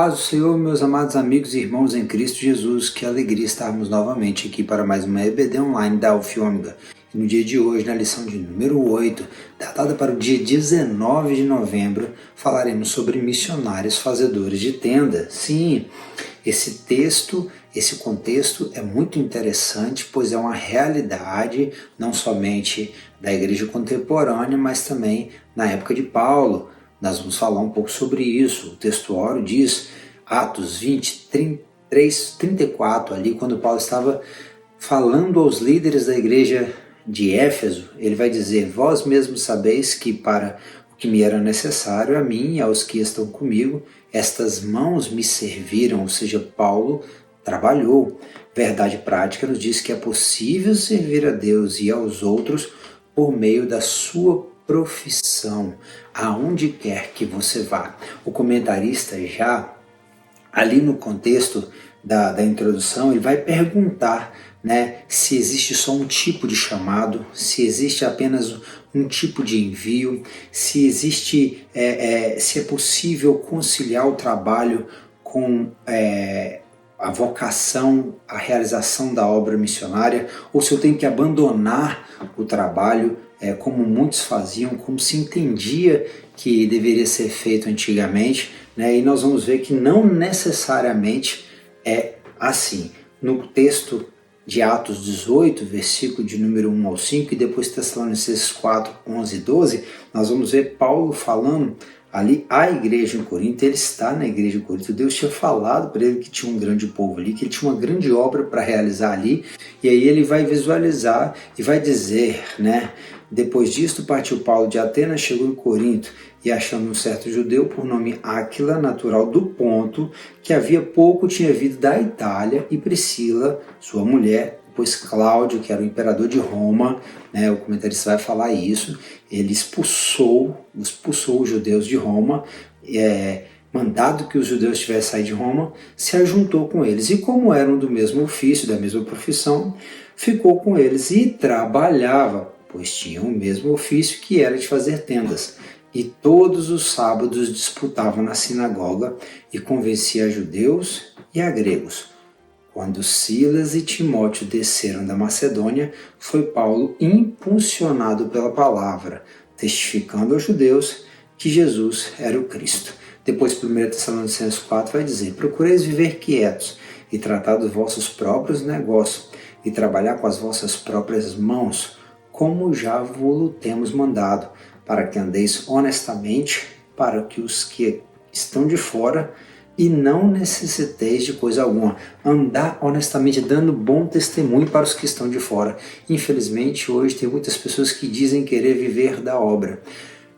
paz do Senhor, meus amados amigos e irmãos em Cristo Jesus, que alegria estarmos novamente aqui para mais uma EBD Online da Alfa e Ômega. E no dia de hoje, na lição de número 8, datada para o dia 19 de novembro, falaremos sobre missionários fazedores de tenda. Sim, esse contexto é muito interessante, pois é uma realidade não somente da igreja contemporânea, mas também na época de Paulo. Nós vamos falar um pouco sobre isso. O textuário diz, Atos 20, 33, 34, ali quando Paulo estava falando aos líderes da igreja de Éfeso, ele vai dizer: vós mesmos sabeis que para o que me era necessário, a mim e aos que estão comigo, estas mãos me serviram, ou seja, Paulo trabalhou. Verdade prática nos diz que é possível servir a Deus e aos outros por meio da sua profissão, aonde quer que você vá. O comentarista, já ali no contexto da introdução, ele vai perguntar, se existe só um tipo de chamado, se existe apenas um tipo de envio, se existe, se é possível conciliar o trabalho com a vocação, a realização da obra missionária, ou se eu tenho que abandonar o trabalho, como muitos faziam, como se entendia que deveria ser feito antigamente, e nós vamos ver que não necessariamente é assim. No texto de Atos 18, versículo de número 1 ao 5, e depois Tessalonicenses 4, 11 e 12, nós vamos ver Paulo falando ali à igreja em Corinto. Ele está na igreja em Corinto. Deus tinha falado para ele que tinha um grande povo ali, que ele tinha uma grande obra para realizar ali, e aí ele vai visualizar e vai dizer, depois disto partiu Paulo de Atenas, chegou em Corinto, e achando um certo judeu por nome Áquila, natural do Ponto, que havia pouco tinha vindo da Itália, e Priscila, sua mulher, depois Cláudio, que era o imperador de Roma, o comentarista vai falar isso, ele expulsou os judeus de Roma, mandado que os judeus tivessem saído de Roma, se ajuntou com eles, e como eram do mesmo ofício, da mesma profissão, ficou com eles e trabalhava, pois tinham o mesmo ofício, que era de fazer tendas. E todos os sábados disputavam na sinagoga e convencia a judeus e a gregos. Quando Silas e Timóteo desceram da Macedônia, foi Paulo impulsionado pela palavra, testificando aos judeus que Jesus era o Cristo. Depois, 1 Tessalonicenses 4 vai dizer: procureis viver quietos e tratar dos vossos próprios negócios e trabalhar com as vossas próprias mãos, como já vos temos mandado, para que andeis honestamente para que os que estão de fora e não necessiteis de coisa alguma. Andar honestamente, dando bom testemunho para os que estão de fora. Infelizmente, hoje tem muitas pessoas que dizem querer viver da obra.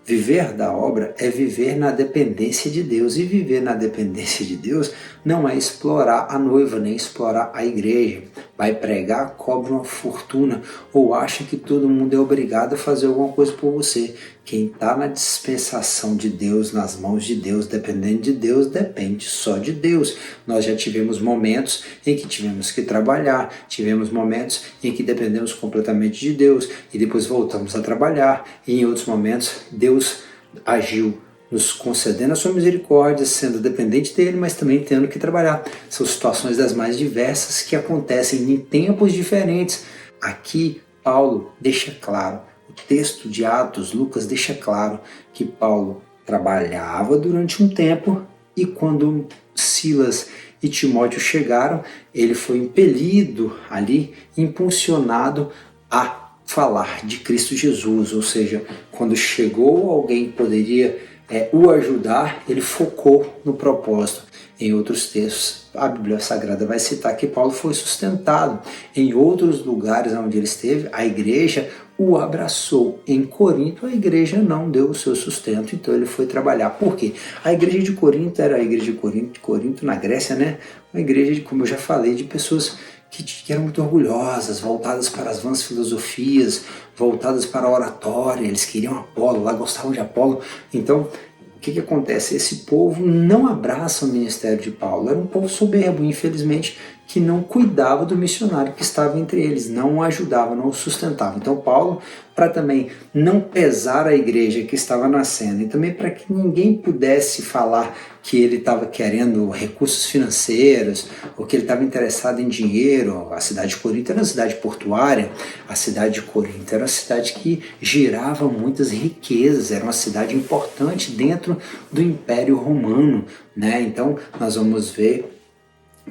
Viver da obra é viver na dependência de Deus, e viver na dependência de Deus não é explorar a noiva, nem explorar a igreja. Vai pregar, cobra uma fortuna, ou acha que todo mundo é obrigado a fazer alguma coisa por você. Quem está na dispensação de Deus, nas mãos de Deus, dependendo de Deus, depende só de Deus. Nós já tivemos momentos em que tivemos que trabalhar, tivemos momentos em que dependemos completamente de Deus, e depois voltamos a trabalhar, e em outros momentos Deus agiu nos concedendo a sua misericórdia, sendo dependente dele, mas também tendo que trabalhar. São situações das mais diversas que acontecem em tempos diferentes. Aqui Paulo deixa claro, o texto de Atos, Lucas deixa claro que Paulo trabalhava durante um tempo, e quando Silas e Timóteo chegaram, ele foi impelido ali, impulsionado a falar de Cristo Jesus, ou seja, quando chegou alguém que poderia o ajudar, ele focou no propósito. Em outros textos, a Bíblia Sagrada vai citar que Paulo foi sustentado. Em outros lugares onde ele esteve, a igreja o abraçou. Em Corinto, a igreja não deu o seu sustento, então ele foi trabalhar. Por quê? A igreja de Corinto era a igreja de Corinto na Grécia, uma igreja, como eu já falei, de pessoas que eram muito orgulhosas, voltadas para as vãs filosofias, voltadas para a oratória. Eles queriam Apolo, lá gostavam de Apolo. Então, o que acontece? Esse povo não abraça o ministério de Paulo. Era um povo soberbo, infelizmente, que não cuidava do missionário que estava entre eles, não o ajudava, não o sustentava. Então Paulo, para também não pesar a igreja que estava nascendo e também para que ninguém pudesse falar que ele estava querendo recursos financeiros ou que ele estava interessado em dinheiro. A cidade de Corinto era uma cidade portuária, a cidade de Corinto era uma cidade que girava muitas riquezas, era uma cidade importante dentro do Império Romano, né? Então nós vamos ver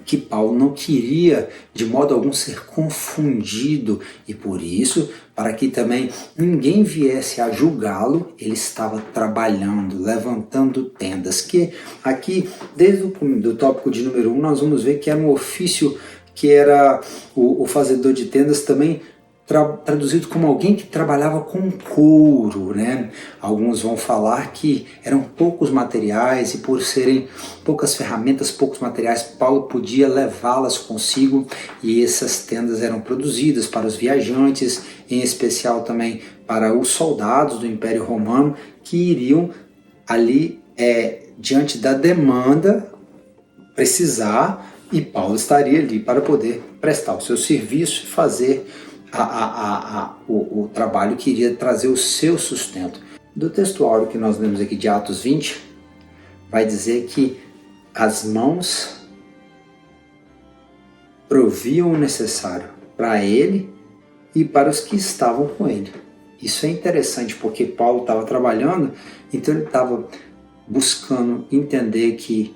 que Paulo não queria de modo algum ser confundido e por isso, para que também ninguém viesse a julgá-lo, ele estava trabalhando, levantando tendas, que aqui, desde o tópico de número 1, nós vamos ver que era um ofício que era o fazedor de tendas também, traduzido como alguém que trabalhava com couro, né? Alguns vão falar que eram poucos materiais e por serem poucas ferramentas, poucos materiais, Paulo podia levá-las consigo e essas tendas eram produzidas para os viajantes, em especial também para os soldados do Império Romano que iriam ali diante da demanda precisar e Paulo estaria ali para poder prestar o seu serviço e fazer o trabalho que iria trazer o seu sustento. Do textuário que nós lemos aqui de Atos 20, vai dizer que as mãos proviam o necessário para ele e para os que estavam com ele. Isso é interessante porque Paulo estava trabalhando, então ele estava buscando entender que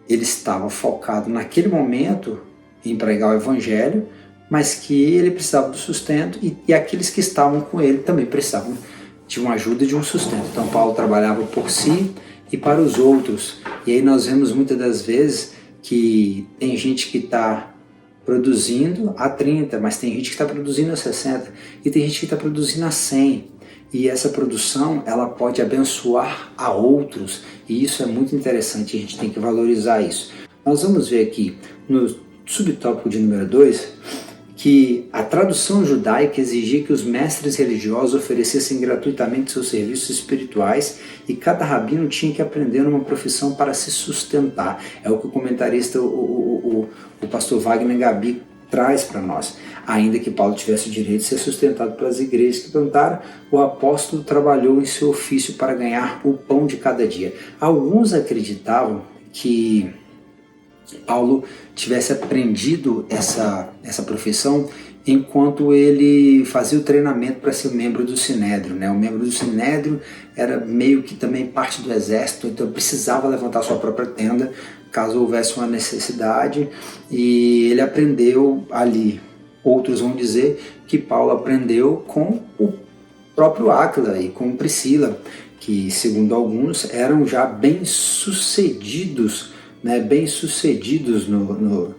ele estava focado naquele momento em pregar o evangelho, mas que ele precisava do sustento e aqueles que estavam com ele também precisavam de uma ajuda e de um sustento. Então Paulo trabalhava por si e para os outros. E aí nós vemos muitas das vezes que tem gente que está produzindo a 30, mas tem gente que está produzindo a 60 e tem gente que está produzindo a 100. E essa produção ela pode abençoar a outros e isso é muito interessante, a gente tem que valorizar isso. Nós vamos ver aqui no subtópico de número 2 que a tradução judaica exigia que os mestres religiosos oferecessem gratuitamente seus serviços espirituais e cada rabino tinha que aprender uma profissão para se sustentar. É o que o comentarista, o pastor Wagner Gabi, traz para nós. Ainda que Paulo tivesse o direito de ser sustentado pelas igrejas que plantaram, o apóstolo trabalhou em seu ofício para ganhar o pão de cada dia. Alguns acreditavam que Paulo tivesse aprendido essa profissão enquanto ele fazia o treinamento para ser membro do Sinédrio, né? O membro do Sinédrio era meio que também parte do exército, então precisava levantar sua própria tenda caso houvesse uma necessidade e ele aprendeu ali. Outros vão dizer que Paulo aprendeu com o próprio Áquila e com Priscila, que segundo alguns eram já bem-sucedidos, né, bem-sucedidos no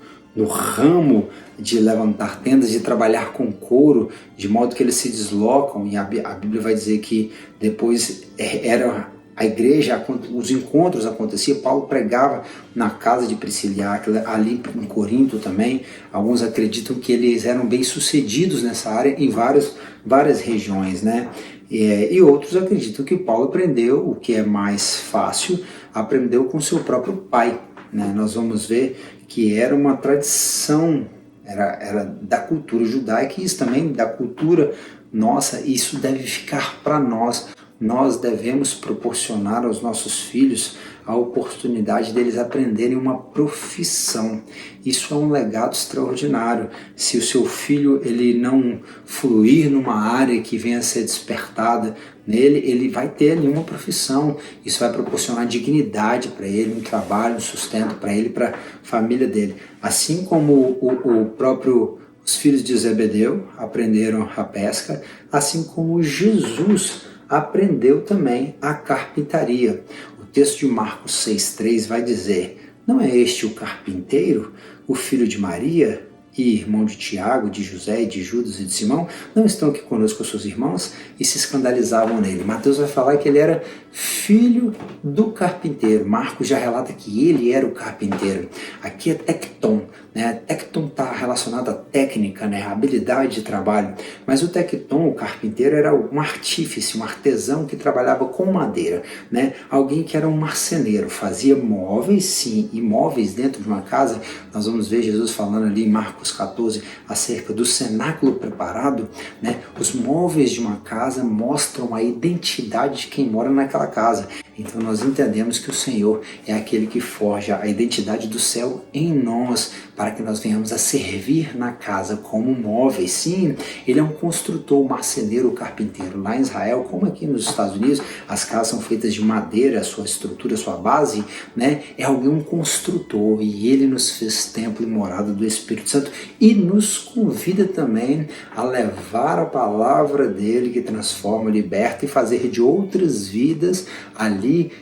ramo de levantar tendas, de trabalhar com couro, de modo que eles se deslocam, e a Bíblia vai dizer que depois era a igreja, os encontros aconteciam, Paulo pregava na casa de Priscila e Áquila, ali em Corinto também. Alguns acreditam que eles eram bem-sucedidos nessa área em várias regiões, né? E outros acreditam que Paulo aprendeu, o que é mais fácil, aprendeu com seu próprio pai, né? Nós vamos ver que era uma tradição, era da cultura judaica e isso também da cultura nossa, e isso deve ficar para nós. Nós devemos proporcionar aos nossos filhos a oportunidade deles aprenderem uma profissão. Isso é um legado extraordinário. Se o seu filho ele não fluir numa área que venha a ser despertada nele, ele vai ter ali uma profissão. Isso vai proporcionar dignidade para ele, um trabalho, um sustento para ele, para a família dele. Assim como os filhos de Zebedeu aprenderam a pesca, assim como Jesus aprendeu também a carpintaria. O texto de Marcos 6,3 vai dizer: não é este o carpinteiro, o filho de Maria e irmão de Tiago, de José, de Judas e de Simão? Não estão aqui conosco os seus irmãos? E se escandalizavam nele. Mateus vai falar que ele era filho do carpinteiro. Marcos já relata que ele era o carpinteiro. Aqui é tecton, né? Tecton está relacionado relacionado à técnica, né, à habilidade de trabalho. Mas o tecton, o carpinteiro, era um artífice, um artesão que trabalhava com madeira, né? Alguém que era um marceneiro, fazia móveis, sim, e móveis dentro de uma casa. Nós vamos ver Jesus falando ali em Marcos 14 acerca do cenáculo preparado, né? Os móveis de uma casa mostram a identidade de quem mora naquela casa. Então nós entendemos que o Senhor é aquele que forja a identidade do céu em nós, para que nós venhamos a servir na casa como móveis. Sim, ele é um construtor, um marceneiro, um carpinteiro. Lá em Israel, como aqui nos Estados Unidos, as casas são feitas de madeira, a sua estrutura, a sua base, né? É alguém, um construtor, e ele nos fez templo e morada do Espírito Santo e nos convida também a levar a palavra dele que transforma, liberta e fazer de outras vidas ali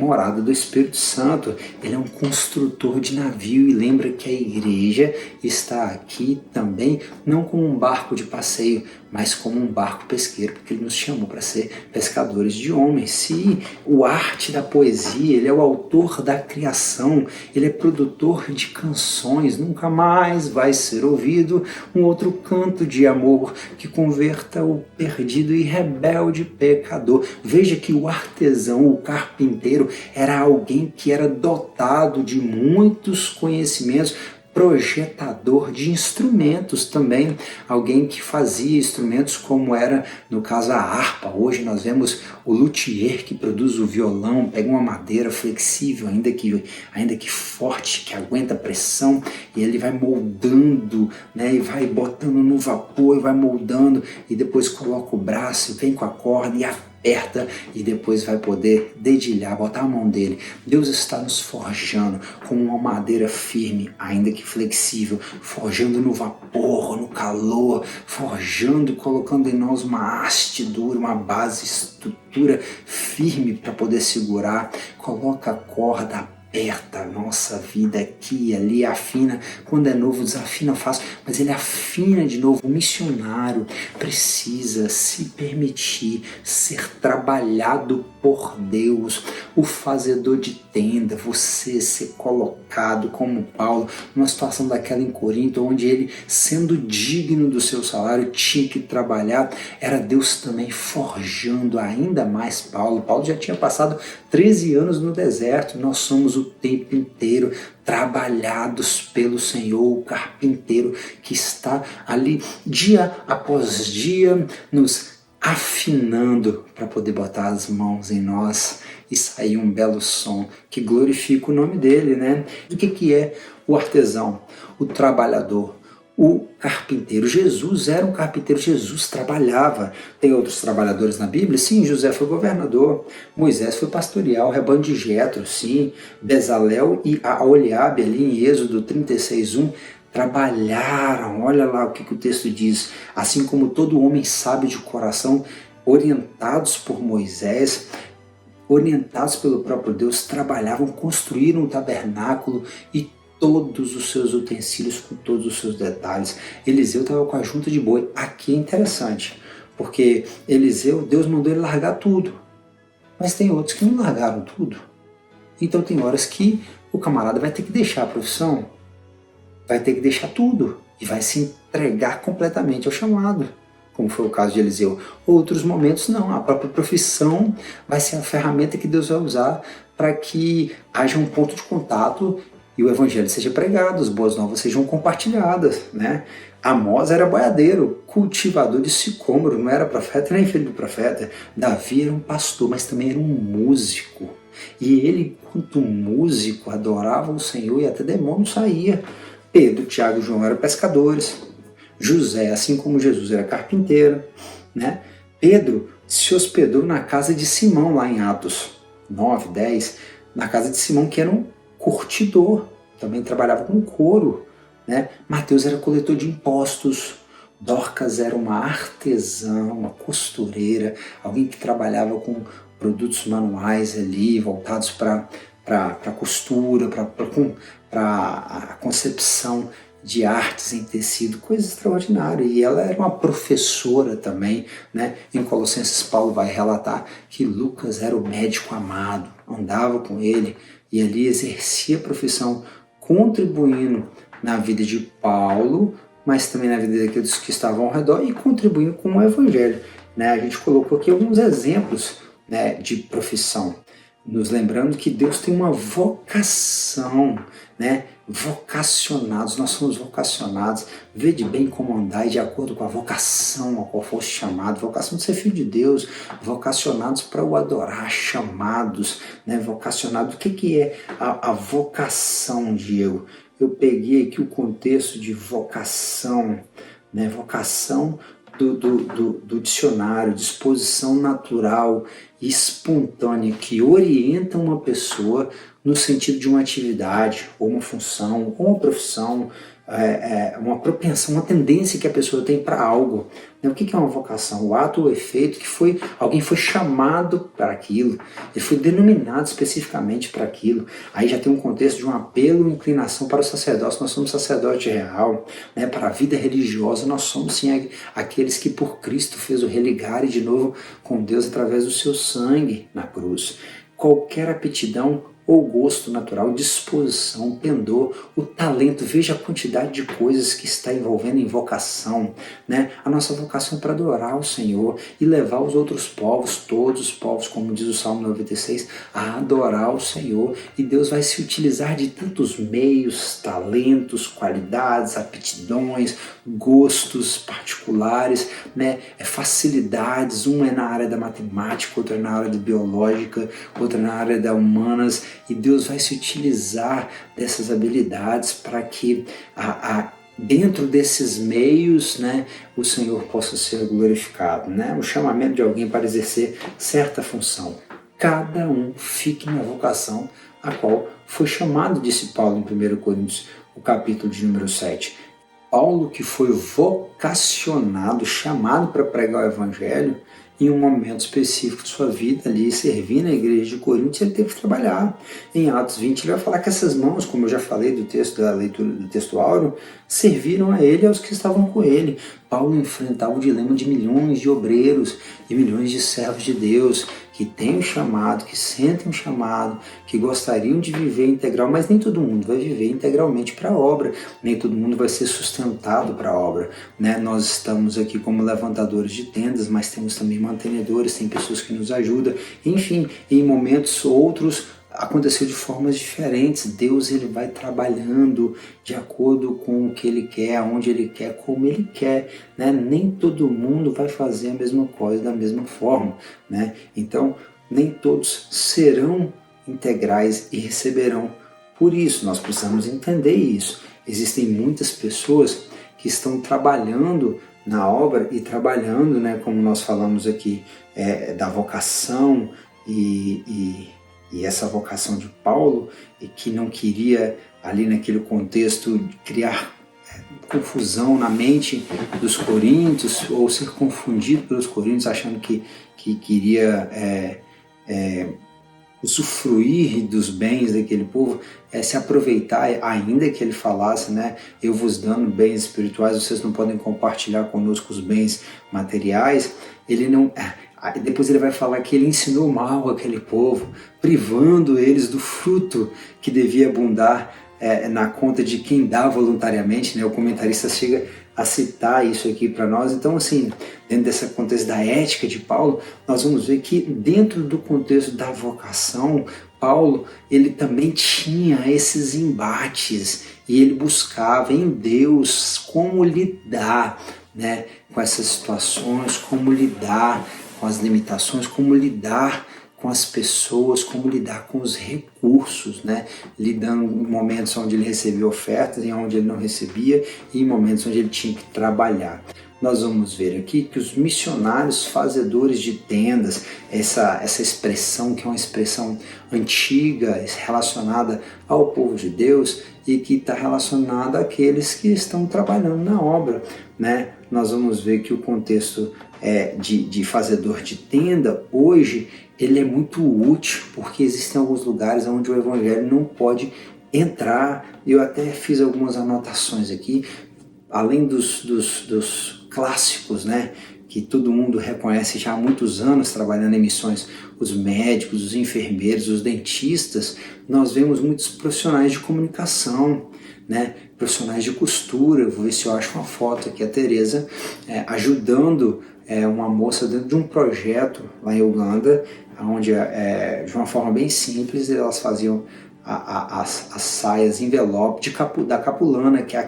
morada do Espírito Santo. Ele é um construtor de navio, e lembra que a igreja está aqui também não como um barco de passeio, mas como um barco pesqueiro, porque ele nos chamou para ser pescadores de homens. Se o arte da poesia, ele é o autor da criação, ele é produtor de canções, nunca mais vai ser ouvido um outro canto de amor que converta o perdido e rebelde pecador. Veja que o artesão, o carpinteiro, era alguém que era dotado de muitos conhecimentos, projetador de instrumentos também, alguém que fazia instrumentos como era, no caso, a harpa. Hoje nós vemos o luthier que produz o violão, pega uma madeira flexível, ainda que forte, que aguenta a pressão, e ele vai moldando, né, e vai botando no vapor, e vai moldando, e depois coloca o braço, vem com a corda e aperta, e depois vai poder dedilhar, botar a mão dele. Deus está nos forjando com uma madeira firme, ainda que flexível, forjando no vapor, no calor, forjando, colocando em nós uma haste dura, uma base, estrutura firme para poder segurar. Coloca a corda, aperta a nossa vida aqui e ali, afina. Quando é novo, desafina fácil, mas ele afina de novo. O missionário precisa se permitir ser trabalhado por Deus. O fazedor de tenda, você ser colocado como Paulo, numa situação daquela em Corinto, onde ele, sendo digno do seu salário, tinha que trabalhar. Era Deus também forjando ainda mais Paulo. Paulo já tinha passado 13 anos no deserto. Nós somos o tempo inteiro trabalhados pelo Senhor, o carpinteiro que está ali dia após dia nos afinando para poder botar as mãos em nós e sair um belo som que glorifica o nome dele, né? O que é o artesão, o trabalhador, o carpinteiro? Jesus era um carpinteiro, Jesus trabalhava. Tem outros trabalhadores na Bíblia? Sim, José foi governador, Moisés foi pastorear o rebanho de Jetro, sim, Bezalel e Aholiabe ali em Êxodo 36:1 trabalharam. Olha lá o que o texto diz: assim como todo homem sábio de coração, orientados por Moisés, orientados pelo próprio Deus, trabalhavam, construíram um tabernáculo e todos os seus utensílios com todos os seus detalhes. Eliseu estava com a junta de boi. Aqui é interessante, porque Eliseu, Deus mandou ele largar tudo, mas tem outros que não largaram tudo. Então tem horas que o camarada vai ter que deixar a profissão, vai ter que deixar tudo e vai se entregar completamente ao chamado, como foi o caso de Eliseu. Outros momentos não, a própria profissão vai ser a ferramenta que Deus vai usar para que haja um ponto de contato e o evangelho seja pregado, as boas novas sejam compartilhadas, né? Amós era boiadeiro, cultivador de sicômoro, não era profeta nem filho do profeta. Davi era um pastor, mas também era um músico. E ele, enquanto músico, adorava o Senhor e até demônio saía. Pedro, Tiago e João eram pescadores. José, assim como Jesus, era carpinteiro, né? Pedro se hospedou na casa de Simão, lá em Atos 9, 10, na casa de Simão, que era um curtidor, também trabalhava com couro, né? Mateus era coletor de impostos. Dorcas era uma artesã, uma costureira, alguém que trabalhava com produtos manuais ali, voltados para a costura, para a concepção de artes em tecido, coisa extraordinária. E ela era uma professora também, né? Em Colossenses, Paulo vai relatar que Lucas era o médico amado, andava com ele e ali exercia a profissão, contribuindo na vida de Paulo, mas também na vida daqueles que estavam ao redor e contribuindo com o evangelho, né? A gente colocou aqui alguns exemplos, né, de profissão, nos lembrando que Deus tem uma vocação, né? Vocacionados, nós somos vocacionados. Vede bem como andai de acordo com a vocação a qual foste chamado, vocação de ser filho de Deus, vocacionados para o adorar, chamados, né? Vocacionados. O que é a vocação, Diego? Eu peguei aqui o contexto de vocação, né? Vocação do dicionário, disposição natural e espontânea que orienta uma pessoa no sentido de uma atividade, ou uma função, ou uma profissão, uma propensão, uma tendência que a pessoa tem para algo. O que é uma vocação? O ato ou efeito que alguém foi chamado para aquilo, ele foi denominado especificamente para aquilo. Aí já tem um contexto de um apelo e inclinação para o sacerdócio. Nós somos sacerdote real, né? Para a vida religiosa nós somos sim aqueles que por Cristo fez o religar de novo com Deus através do seu sangue na cruz. Qualquer aptidão ou gosto natural, disposição, pendor, o talento, veja a quantidade de coisas que está envolvendo em vocação, né? A nossa vocação é para adorar o Senhor e levar os outros povos, todos os povos, como diz o Salmo 96, a adorar o Senhor, e Deus vai se utilizar de tantos meios, talentos, qualidades, aptidões, gostos particulares, né? Facilidades, uma é na área da matemática, outra é na área da biológica, outra na área da humanas, e Deus vai se utilizar dessas habilidades para que dentro desses meios, né, o Senhor possa ser glorificado, né? O chamamento de alguém para exercer certa função. Cada um fique na vocação a qual foi chamado, disse Paulo em 1 Coríntios, o capítulo de número 7. Paulo, que foi vocacionado, chamado para pregar o evangelho, em um momento específico de sua vida ali, servir na igreja de Corinto, ele teve que trabalhar. Em Atos 20 ele vai falar que essas mãos, como eu já falei do texto, da leitura do texto áureo, serviram a ele e aos que estavam com ele. Paulo enfrentava o dilema de milhões de obreiros e milhões de servos de Deus, que têm um chamado, que sentem um chamado, que gostariam de viver integral, mas nem todo mundo vai viver integralmente para a obra, nem todo mundo vai ser sustentado para a obra, né? Nós estamos aqui como levantadores de tendas, mas temos também mantenedores, tem pessoas que nos ajudam, enfim, em momentos outros aconteceu de formas diferentes. Deus, ele vai trabalhando de acordo com o que ele quer, aonde ele quer, como ele quer, né? Nem todo mundo vai fazer a mesma coisa da mesma forma, né? Então, nem todos serão integrais e receberão. Por isso, nós precisamos entender isso. Existem muitas pessoas que estão trabalhando na obra e trabalhando, né, como nós falamos aqui, da vocação e essa vocação de Paulo, e que não queria ali naquele contexto criar confusão na mente dos coríntios ou ser confundido pelos coríntios achando que queria usufruir dos bens daquele povo, se aproveitar, ainda que ele falasse, né, eu vos dando bens espirituais, vocês não podem compartilhar conosco os bens materiais. Ele não... Depois ele vai falar que ele ensinou mal aquele povo, privando eles do fruto que devia abundar na conta de quem dá voluntariamente, né? O comentarista chega a citar isso aqui para nós. Então, assim, dentro desse contexto da ética de Paulo, nós vamos ver que dentro do contexto da vocação, Paulo, ele também tinha esses embates e ele buscava em Deus como lidar, né, com essas situações, como lidar com as limitações, como lidar com as pessoas, como lidar com os recursos, né? Lidando em momentos onde ele recebia ofertas, em onde ele não recebia, e em momentos onde ele tinha que trabalhar. Nós vamos ver aqui que os missionários fazedores de tendas, essa expressão que é uma expressão antiga, relacionada ao povo de Deus e que está relacionada àqueles que estão trabalhando na obra, né? Nós vamos ver que o contexto de fazedor de tenda, hoje, ele é muito útil, porque existem alguns lugares onde o evangelho não pode entrar. Eu até fiz algumas anotações aqui, além dos clássicos, né, que todo mundo reconhece já há muitos anos trabalhando em missões, os médicos, os enfermeiros, os dentistas. Nós vemos muitos profissionais de comunicação, né? Profissionais de costura. Eu vou ver se eu acho uma foto aqui, a Tereza ajudando uma moça dentro de um projeto lá em Uganda, onde de uma forma bem simples elas faziam as saias envelope da capulana, que é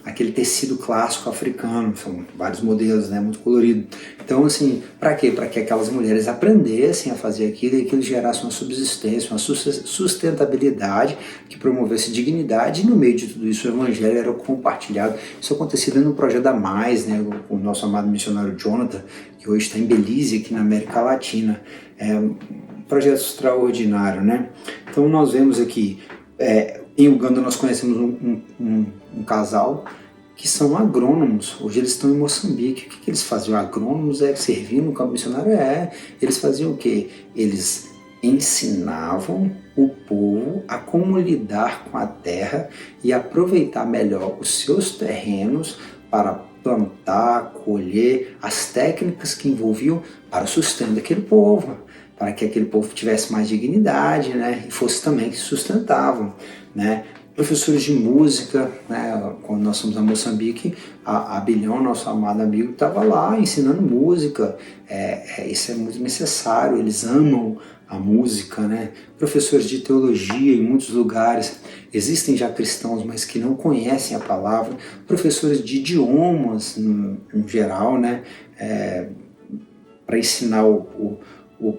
aquele tecido clássico africano. São vários modelos, né, muito colorido. Então, assim, para quê? Para que aquelas mulheres aprendessem a fazer aquilo e aquilo gerasse uma subsistência, uma sustentabilidade que promovesse dignidade, e no meio de tudo isso o evangelho era compartilhado. Isso acontecia no projeto da Mais, né, o nosso amado missionário Jonathan, que hoje está em Belize, aqui na América Latina. Projeto extraordinário, né? Então nós vemos aqui, em Uganda nós conhecemos um casal que são agrônomos. Hoje eles estão em Moçambique. O que eles faziam? Agrônomos serviam no campo missionário? Eles faziam o quê? Eles ensinavam o povo a como lidar com a terra e aproveitar melhor os seus terrenos para plantar, colher, as técnicas que envolviam para o sustento daquele povo, para que aquele povo tivesse mais dignidade, né, e fosse também que sustentavam, né. Professores de música, né, quando nós fomos a Moçambique, a Bilhão, nosso amado amigo, estava lá ensinando música. Isso é muito necessário, eles amam a música, né. Professores de teologia em muitos lugares, existem já cristãos, mas que não conhecem a palavra. Professores de idiomas, em geral, né, para ensinar o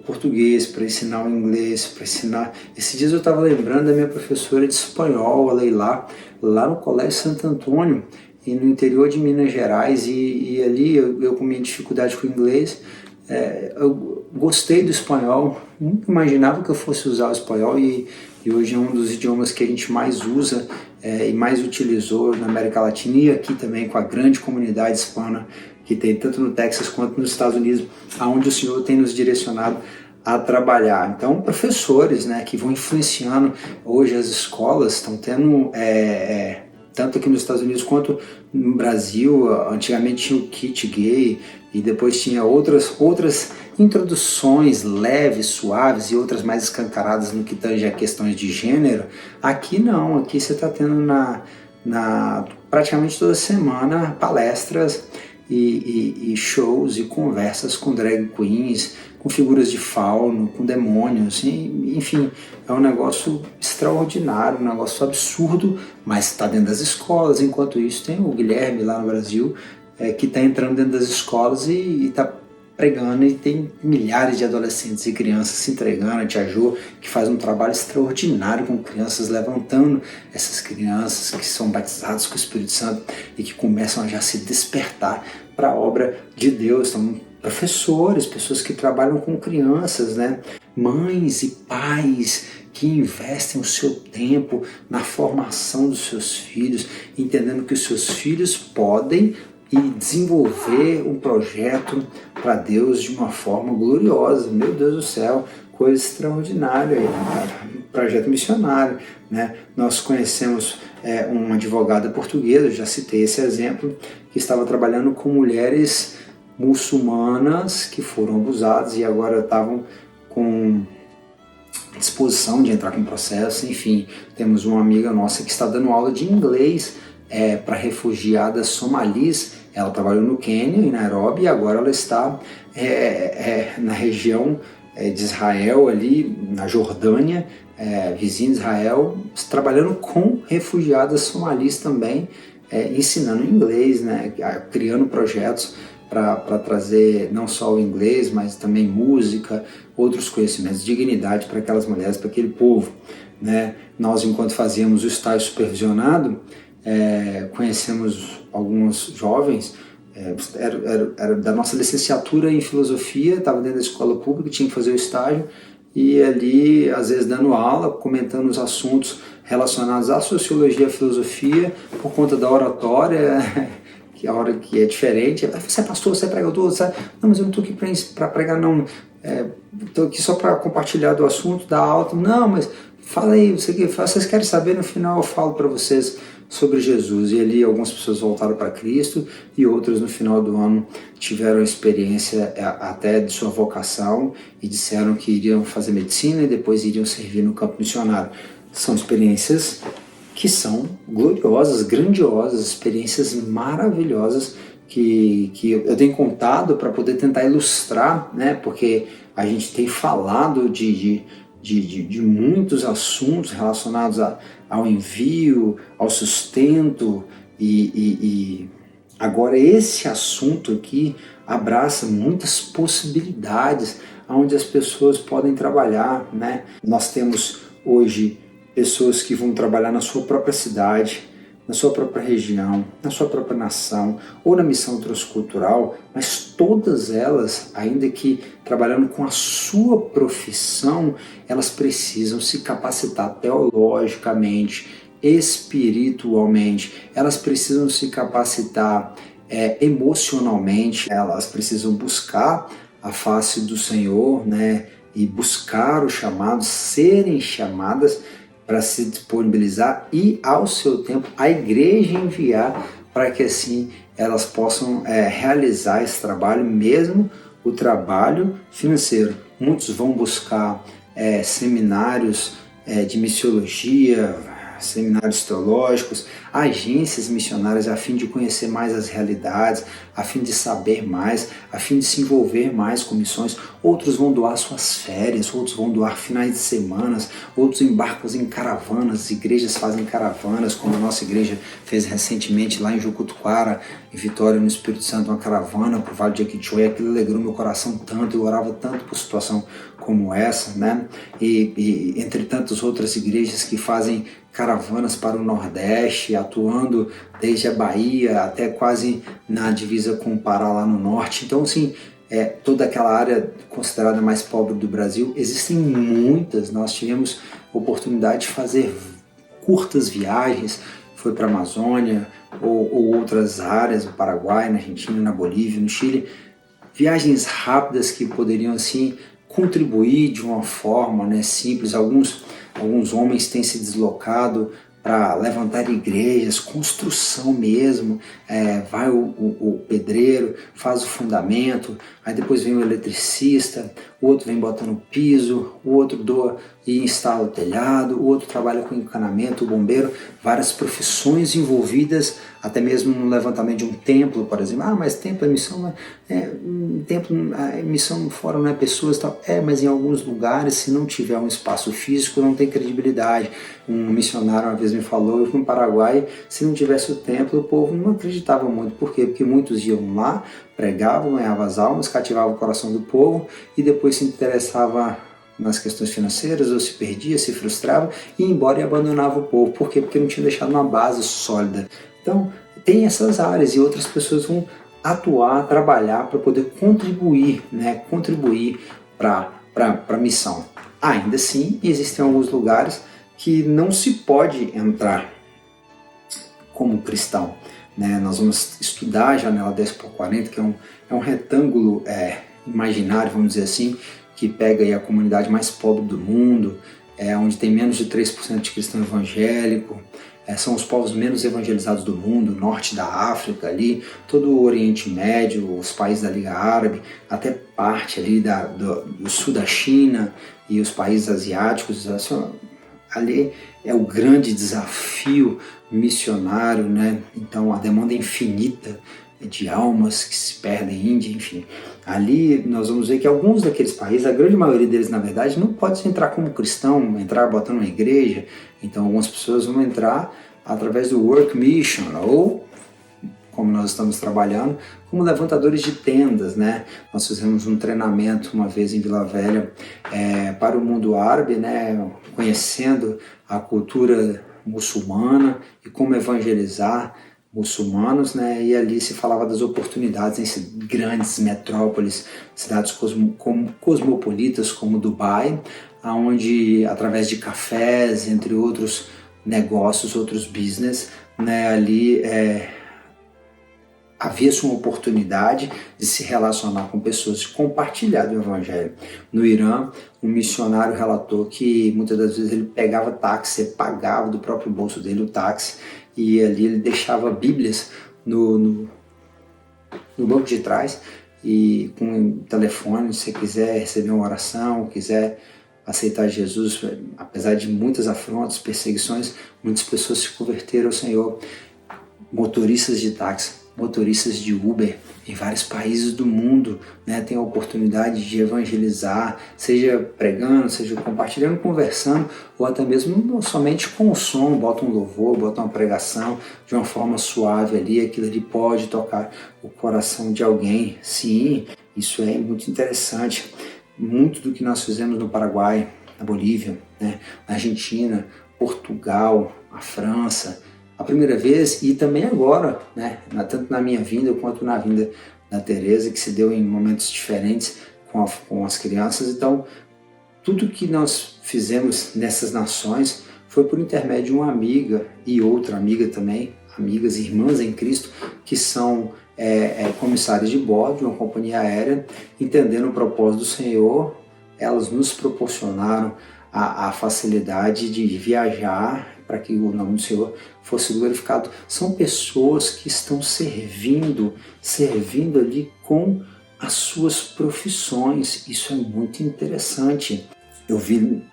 português, para ensinar o inglês, para ensinar... Esses dias eu estava lembrando da minha professora de espanhol, a Leila, lá no Colégio Santo Antônio, e no interior de Minas Gerais, e ali eu com minha dificuldade com o inglês, eu gostei do espanhol, nunca imaginava que eu fosse usar o espanhol, e hoje é um dos idiomas que a gente mais usa e mais utilizou na América Latina, e aqui também com a grande comunidade hispana que tem tanto no Texas quanto nos Estados Unidos, aonde o Senhor tem nos direcionado a trabalhar. Então, professores, né, que vão influenciando. Hoje as escolas estão tendo, tanto aqui nos Estados Unidos quanto no Brasil, antigamente tinha o kit gay, e depois tinha outras introduções leves, suaves, e outras mais escancaradas no que tange a questões de gênero. Aqui não, aqui você está tendo praticamente toda semana palestras e shows e conversas com drag queens, com figuras de fauno, com demônios, enfim, é um negócio extraordinário, um negócio absurdo, mas está dentro das escolas. Enquanto isso tem o Guilherme lá no Brasil, que está entrando dentro das escolas e está pregando, e tem milhares de adolescentes e crianças se entregando. A Tia Jo, que faz um trabalho extraordinário com crianças, levantando essas crianças que são batizadas com o Espírito Santo e que começam a já se despertar para a obra de Deus. Então, professores, pessoas que trabalham com crianças, né? Mães e pais que investem o seu tempo na formação dos seus filhos, entendendo que os seus filhos podem desenvolver um projeto para Deus de uma forma gloriosa. Meu Deus do céu, coisa extraordinária, um projeto missionário, né? Nós conhecemos uma advogada portuguesa, eu já citei esse exemplo, que estava trabalhando com mulheres muçulmanas que foram abusadas e agora estavam com disposição de entrar com processo. Enfim, temos uma amiga nossa que está dando aula de inglês para refugiadas somalis. Ela trabalhou no Quênia, em Nairobi, e agora ela está na região de Israel, ali na Jordânia, vizinho de Israel, trabalhando com refugiadas somalis também, ensinando inglês, né, criando projetos para trazer não só o inglês, mas também música, outros conhecimentos, dignidade para aquelas mulheres, para aquele povo, né? Nós, enquanto fazíamos o estágio supervisionado, conhecemos alguns jovens, era da nossa licenciatura em filosofia, estava dentro da escola pública, tinha que fazer o estágio, e ali, às vezes, dando aula, comentando os assuntos relacionados à sociologia e à filosofia, por conta da oratória, que a hora que é diferente. Você é pastor, você é pregador, sabe? Não, mas eu não estou aqui para pregar, não. Estou aqui só para compartilhar do assunto, da aula. Não, mas fala aí, vocês querem saber, no final eu falo para vocês sobre Jesus. E ali algumas pessoas voltaram para Cristo e outras no final do ano tiveram a experiência até de sua vocação e disseram que iriam fazer medicina e depois iriam servir no campo missionário. São experiências que são gloriosas, grandiosas, experiências maravilhosas que eu tenho contado para poder tentar ilustrar, né? Porque a gente tem falado de muitos assuntos relacionados ao envio, ao sustento, e agora esse assunto aqui abraça muitas possibilidades onde as pessoas podem trabalhar, né? Nós temos hoje pessoas que vão trabalhar na sua própria cidade, na sua própria região, na sua própria nação, ou na missão transcultural, mas todas elas, ainda que trabalhando com a sua profissão, elas precisam se capacitar teologicamente, espiritualmente, elas precisam se capacitar emocionalmente, elas precisam buscar a face do Senhor, né? E buscar o chamado, serem chamadas para se disponibilizar e, ao seu tempo, a igreja enviar para que assim elas possam realizar esse trabalho, mesmo o trabalho financeiro. Muitos vão buscar seminários de missiologia, seminários teológicos, agências missionárias a fim de conhecer mais as realidades, a fim de saber mais, a fim de se envolver mais com missões. Outros vão doar suas férias, outros vão doar finais de semanas, outros embarcam em caravanas, igrejas fazem caravanas, como a nossa igreja fez recentemente lá em Jucutuquara, em Vitória, no Espírito Santo, uma caravana para o Vale de Jequitinhonha. Aquilo alegrou meu coração tanto, eu orava tanto por situação como essa, né? E entre tantas outras igrejas que fazem caravanas para o Nordeste, atuando desde a Bahia até quase na divisa com o Pará lá no Norte. Então, assim, toda aquela área considerada mais pobre do Brasil, existem muitas. Nós tivemos oportunidade de fazer curtas viagens, foi para a Amazônia ou outras áreas, no Paraguai, na Argentina, na Bolívia, no Chile, viagens rápidas que poderiam assim contribuir de uma forma, né, simples. Alguns homens têm se deslocado para levantar igrejas, construção mesmo, vai o pedreiro, faz o fundamento, aí depois vem o eletricista, o outro vem botando piso, o outro doa e instala o telhado, o outro trabalha com encanamento, o bombeiro, várias profissões envolvidas, até mesmo no levantamento de um templo, por exemplo. Mas templo é missão, templo, a missão fora não é pessoas, tal. Mas em alguns lugares, se não tiver um espaço físico, não tem credibilidade. Um missionário uma vez me falou, no Paraguai, se não tivesse o templo, o povo não acreditava muito. Por quê? Porque muitos iam lá, pregavam, ganhavam as almas, cativavam o coração do povo e depois se interessava nas questões financeiras, ou se perdia, se frustrava, e ia embora e abandonava o povo. Por quê? Porque não tinha deixado uma base sólida. Então, tem essas áreas e outras pessoas vão atuar, trabalhar para poder contribuir, né? Contribuir para a missão. Ainda assim, existem alguns lugares que não se pode entrar como cristão, né? Nós vamos estudar a janela 10x40, que é um retângulo imaginário, vamos dizer assim, que pega aí a comunidade mais pobre do mundo, onde tem menos de 3% de cristão evangélico, são os povos menos evangelizados do mundo, norte da África ali, todo o Oriente Médio, os países da Liga Árabe, até parte ali do sul da China e os países asiáticos. Ali é o grande desafio missionário, né? Então a demanda é infinita de almas que se perdem, Índia, enfim. Ali nós vamos ver que alguns daqueles países, a grande maioria deles na verdade, não pode entrar como cristão, entrar botando uma igreja. Então algumas pessoas vão entrar através do Work Mission, ou como nós estamos trabalhando, como levantadores de tendas, né? Nós fizemos um treinamento uma vez em Vila Velha para o mundo árabe, né? Conhecendo a cultura muçulmana e como evangelizar muçulmanos, né? E ali se falava das oportunidades em grandes metrópoles, cidades cosmopolitas como Dubai, onde através de cafés, entre outros negócios, outros business, né? Ali havia-se uma oportunidade de se relacionar com pessoas, de compartilhar do evangelho. No Irã, um missionário relatou que muitas das vezes ele pegava táxi, ele pagava do próprio bolso dele o táxi, e ali ele deixava bíblias no banco de trás, e com o telefone, se você quiser receber uma oração, quiser aceitar Jesus, apesar de muitas afrontas, perseguições, muitas pessoas se converteram ao Senhor. Motoristas de táxi, motoristas de Uber em vários países do mundo, né, têm a oportunidade de evangelizar, seja pregando, seja compartilhando, conversando, ou até mesmo somente com o som, bota um louvor, bota uma pregação de uma forma suave ali, aquilo ali pode tocar o coração de alguém. Sim, isso é muito interessante. Muito do que nós fizemos no Paraguai, na Bolívia, né, na Argentina, Portugal, a França, a primeira vez e também agora, né, tanto na minha vinda quanto na vinda da Tereza, que se deu em momentos diferentes com as crianças. Então, tudo que nós fizemos nessas nações foi por intermédio de uma amiga e outra amiga também, amigas, irmãs em Cristo, que são comissários de bordo de uma companhia aérea, entendendo o propósito do Senhor. Elas nos proporcionaram a facilidade de viajar para que o nome do Senhor fosse glorificado. São pessoas que estão servindo ali com as suas profissões. Isso é muito interessante. Eu vi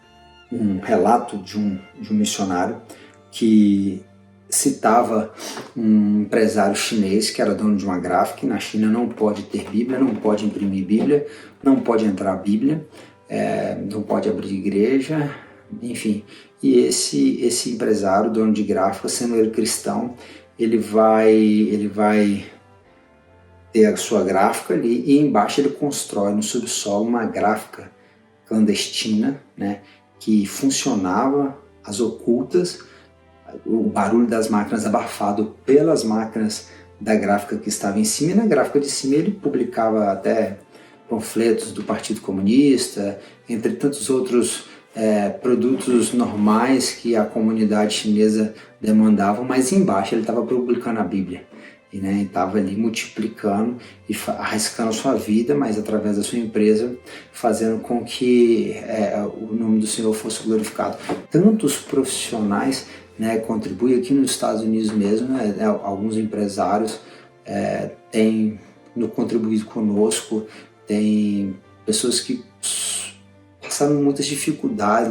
um relato de um missionário que citava um empresário chinês que era dono de uma gráfica, e na China não pode ter Bíblia, não pode imprimir Bíblia, não pode entrar Bíblia, não pode abrir igreja, enfim. E esse empresário, dono de gráfica, sendo ele cristão, ele vai ter a sua gráfica ali e embaixo ele constrói no subsolo uma gráfica clandestina, né, que funcionava às ocultas, o barulho das máquinas abafado pelas máquinas da gráfica que estava em cima, e na gráfica de cima ele publicava até panfletos do Partido Comunista, entre tantos outros produtos normais que a comunidade chinesa demandava, mas embaixo ele estava publicando a Bíblia, e estava ali multiplicando e arriscando a sua vida, mas através da sua empresa, fazendo com que o nome do Senhor fosse glorificado. Tantos profissionais contribuem aqui nos Estados Unidos mesmo, alguns empresários têm contribuído conosco, tem pessoas que passaram muitas dificuldades,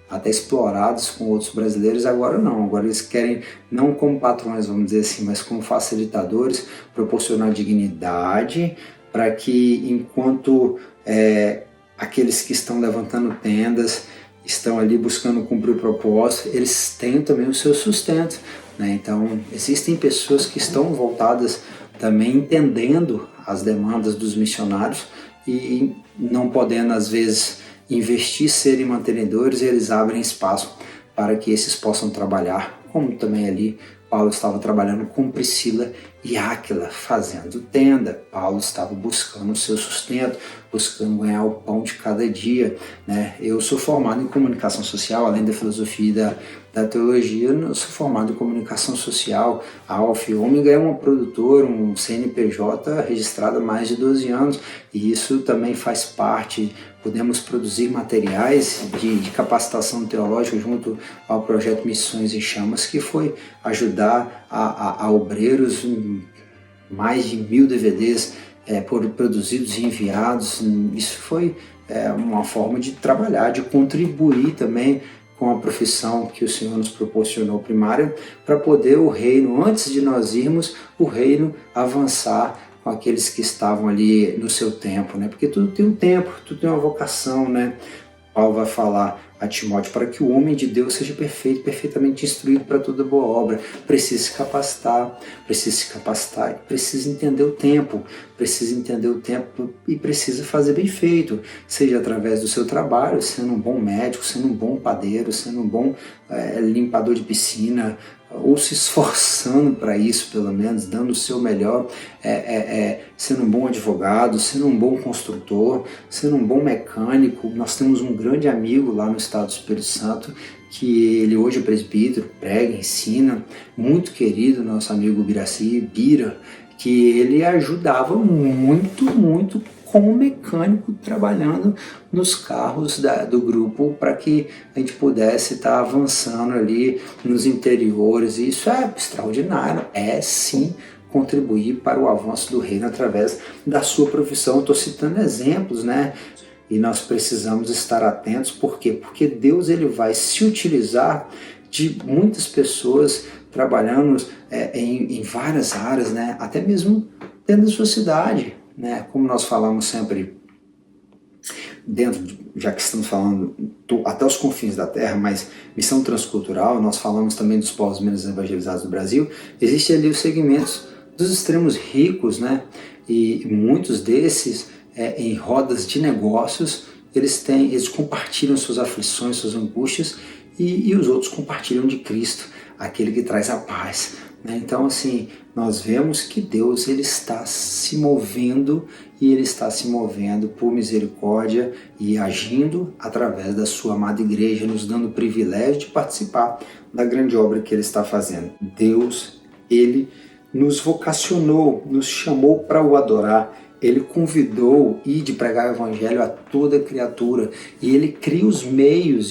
até explorados com outros brasileiros. Agora não, agora eles querem, não como patrões, vamos dizer assim, mas como facilitadores, proporcionar dignidade para que enquanto aqueles que estão levantando tendas, estão ali buscando cumprir o propósito, eles tenham também o seu sustento, Então existem pessoas que estão voltadas também entendendo as demandas dos missionários e não podendo às vezes investir, serem mantenedores, eles abrem espaço para que esses possam trabalhar, como também ali Paulo estava trabalhando com Priscila e Áquila, fazendo tenda. Paulo estava buscando o seu sustento, buscando ganhar o pão de cada dia, Eu sou formado em comunicação social, além da filosofia e da teologia, eu sou formado em comunicação social. A Alfa e Ômega é uma produtora, um CNPJ registrado há mais de 12 anos, e isso também faz parte. Podemos produzir materiais de capacitação teológica junto ao projeto Missões em Chamas, que foi ajudar a obreiros, mais de 1000 DVDs produzidos e enviados. Isso foi uma forma de trabalhar, de contribuir também com a profissão que o Senhor nos proporcionou primária, para poder o reino, antes de nós irmos, o reino avançar com aqueles que estavam ali no seu tempo, Porque tudo tem um tempo, tudo tem uma vocação, Paulo vai falar a Timóteo, para que o homem de Deus seja perfeito, perfeitamente instruído para toda boa obra. Precisa se capacitar, precisa entender o tempo, e precisa fazer bem feito, seja através do seu trabalho, sendo um bom médico, sendo um bom padeiro, sendo um bom limpador de piscina, ou se esforçando para isso, pelo menos, dando o seu melhor, sendo um bom advogado, sendo um bom construtor, sendo um bom mecânico. Nós temos um grande amigo lá no estado do Espírito Santo, que ele hoje é presbítero, prega, ensina, muito querido, nosso amigo Biraci, Bira, que ele ajudava muito como mecânico, trabalhando nos carros do grupo, para que a gente pudesse estar avançando ali nos interiores. E isso é extraordinário, sim contribuir para o avanço do reino através da sua profissão. Estou citando exemplos, e nós precisamos estar atentos. Por quê? Porque Deus ele vai se utilizar de muitas pessoas trabalhando em várias áreas, né? Até mesmo dentro da sua cidade, né? Como nós falamos sempre, já que estamos falando até os confins da terra, mas missão transcultural, nós falamos também dos povos menos evangelizados do Brasil, existem ali os segmentos dos extremos ricos, né? E muitos desses, em rodas de negócios, eles compartilham suas aflições, suas angústias, e os outros compartilham de Cristo, aquele que traz a paz, né? Então, assim, nós vemos que Deus ele está se movendo, e ele está se movendo por misericórdia e agindo através da sua amada igreja, nos dando o privilégio de participar da grande obra que ele está fazendo. Deus, ele nos vocacionou, nos chamou para o adorar. Ele convidou de pregar o evangelho a toda criatura, e ele cria os meios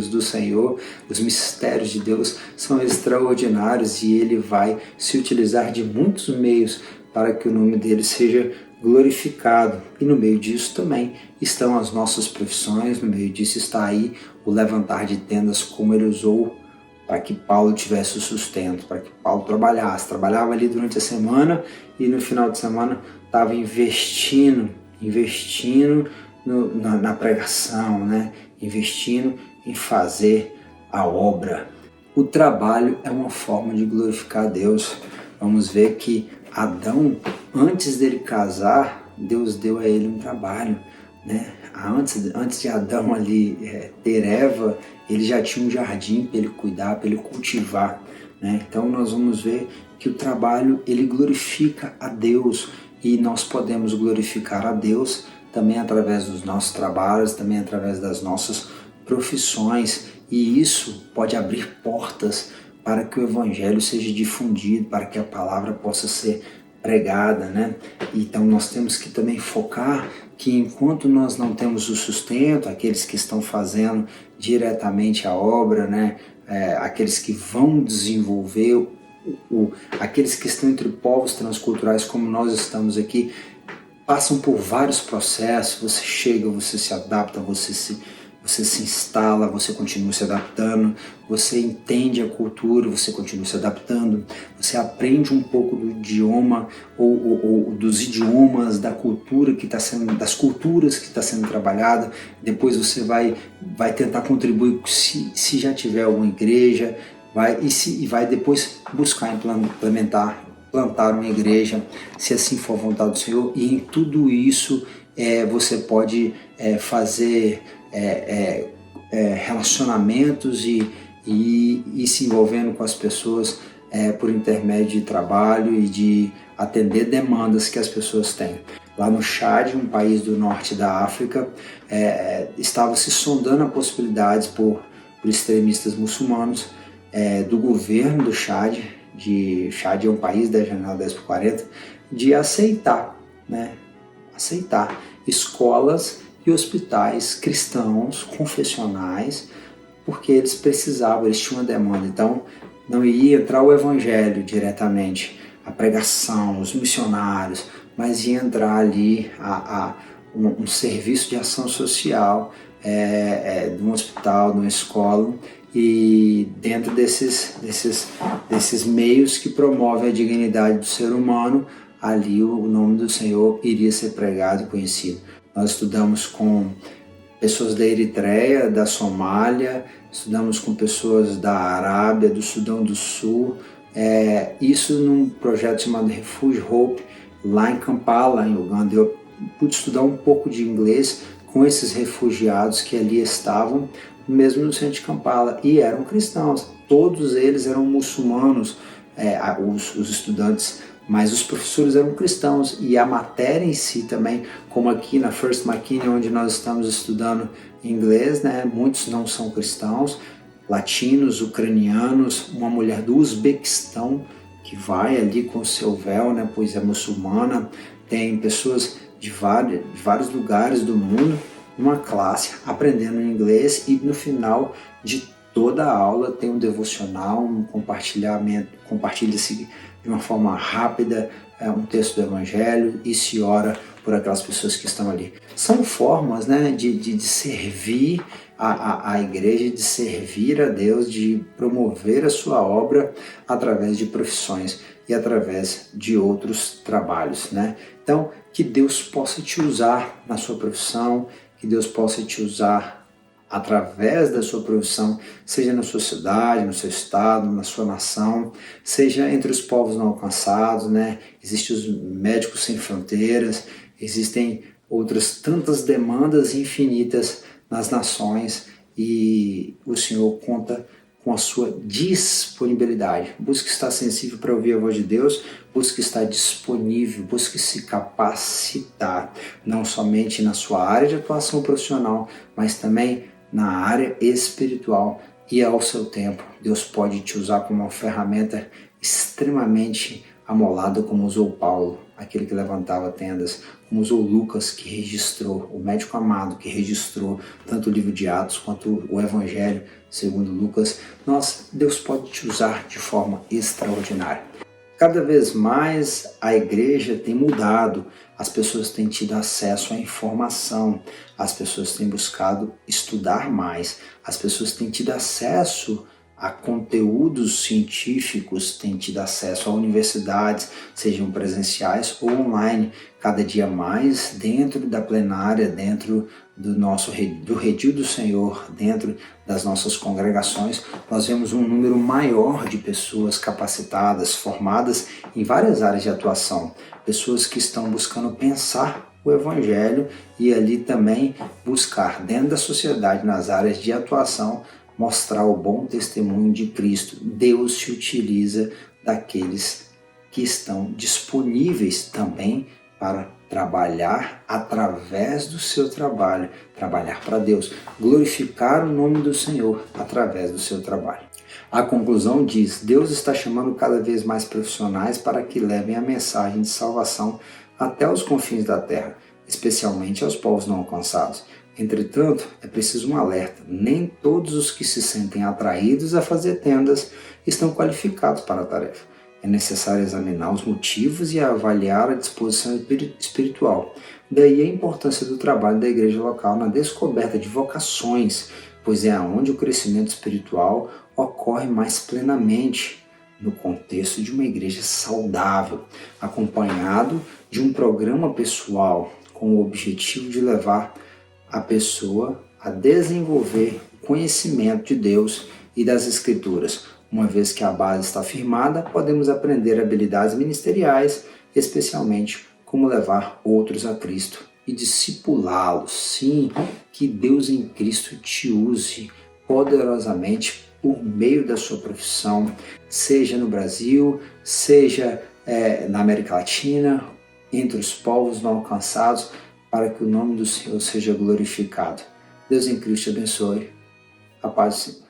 do Senhor. Os mistérios de Deus são extraordinários, e ele vai se utilizar de muitos meios para que o nome dele seja glorificado. E no meio disso também estão as nossas profissões, no meio disso está aí o levantar de tendas, como ele usou para que Paulo tivesse o sustento, para que Paulo trabalhava ali durante a semana, e no final de semana estava investindo na pregação, né? Investindo em fazer a obra. O trabalho é uma forma de glorificar a Deus. Vamos ver que Adão, antes dele casar, Deus deu a ele um trabalho, né? Antes de Adão ali ter Eva, ele já tinha um jardim para ele cuidar, para ele cultivar, né? Então nós vamos ver que o trabalho ele glorifica a Deus, e nós podemos glorificar a Deus também através dos nossos trabalhos, também através das nossas profissões, e isso pode abrir portas para que o evangelho seja difundido, para que a palavra possa ser pregada, né? Então nós temos que também focar que enquanto nós não temos o sustento, aqueles que estão fazendo diretamente a obra, né? Aqueles que vão desenvolver, aqueles que estão entre povos transculturais, como nós estamos aqui, passam por vários processos. Você chega, você se adapta, você se instala, você continua se adaptando, você entende a cultura, você continua se adaptando, você aprende um pouco do idioma ou dos idiomas, da cultura que está sendo, das culturas que está sendo trabalhada. Depois você vai tentar contribuir, se já tiver alguma igreja, vai depois buscar plantar uma igreja, se assim for a vontade do Senhor. E em tudo isso você pode fazer relacionamentos e se envolvendo com as pessoas por intermédio de trabalho e de atender demandas que as pessoas têm. Lá no Chad, um país do norte da África, estava se sondando a possibilidade por extremistas muçulmanos do governo do Chad, Chad é um país da janela 10/40, de aceitar escolas e hospitais cristãos, confessionais, porque eles precisavam, eles tinham uma demanda. Então não ia entrar o evangelho diretamente, a pregação, os missionários, mas ia entrar ali um serviço de ação social de um hospital, de uma escola, e dentro desses meios que promovem a dignidade do ser humano, ali o nome do Senhor iria ser pregado e conhecido. Nós estudamos com pessoas da Eritreia, da Somália, estudamos com pessoas da Arábia, do Sudão do Sul, isso num projeto chamado Refuge Hope, lá em Kampala, em Uganda. Eu pude estudar um pouco de inglês com esses refugiados que ali estavam, mesmo no centro de Kampala, e eram cristãos. Todos eles eram muçulmanos, os estudantes, mas os professores eram cristãos, e a matéria em si também, como aqui na First McKinney, onde nós estamos estudando inglês, né, muitos não são cristãos, latinos, ucranianos, uma mulher do Uzbequistão que vai ali com seu véu, né, pois é muçulmana, tem pessoas de vários lugares do mundo, uma classe aprendendo inglês, e no final de toda a aula tem um devocional, um compartilhamento, compartilha-se de uma forma rápida um texto do Evangelho, e se ora por aquelas pessoas que estão ali. São formas, né, de servir a igreja, de servir a Deus, de promover a sua obra através de profissões e através de outros trabalhos, né? Então, que Deus possa te usar na sua profissão, que Deus possa te usar através da sua profissão, seja na sua cidade, no seu estado, na sua nação, seja entre os povos não alcançados, né? Existem os médicos sem fronteiras, existem outras tantas demandas infinitas nas nações e o Senhor conta com a sua disponibilidade. Busque estar sensível para ouvir a voz de Deus, busque estar disponível, busque se capacitar, não somente na sua área de atuação profissional, mas também na área espiritual e ao seu tempo. Deus pode te usar como uma ferramenta extremamente amolada, como usou Paulo, aquele que levantava tendas, como usou Lucas, que registrou, o médico amado que registrou tanto o livro de Atos quanto o Evangelho segundo Lucas. Deus pode te usar de forma extraordinária. Cada vez mais a igreja tem mudado, as pessoas têm tido acesso à informação, as pessoas têm buscado estudar mais, as pessoas têm tido acesso a conteúdos científicos, têm tido acesso a universidades, sejam presenciais ou online, cada dia mais dentro da plenária, dentro do redil do Senhor, dentro das nossas congregações, nós vemos um número maior de pessoas capacitadas, formadas em várias áreas de atuação, pessoas que estão buscando pensar o Evangelho e ali também buscar dentro da sociedade, nas áreas de atuação, mostrar o bom testemunho de Cristo. Deus se utiliza daqueles que estão disponíveis também para trabalhar através do seu trabalho, trabalhar para Deus, glorificar o nome do Senhor através do seu trabalho. A conclusão diz: Deus está chamando cada vez mais profissionais para que levem a mensagem de salvação até os confins da terra, especialmente aos povos não alcançados. Entretanto, é preciso um alerta: nem todos os que se sentem atraídos a fazer tendas estão qualificados para a tarefa. É necessário examinar os motivos e avaliar a disposição espiritual. Daí a importância do trabalho da igreja local na descoberta de vocações, pois é onde o crescimento espiritual ocorre mais plenamente, no contexto de uma igreja saudável, acompanhado de um programa pessoal com o objetivo de levar a pessoa a desenvolver o conhecimento de Deus e das Escrituras. Uma vez que a base está firmada, podemos aprender habilidades ministeriais, especialmente como levar outros a Cristo e discipulá-los. Sim, que Deus em Cristo te use poderosamente por meio da sua profissão, seja no Brasil, seja na América Latina, entre os povos não alcançados, para que o nome do Senhor seja glorificado. Deus em Cristo te abençoe. A paz do Senhor.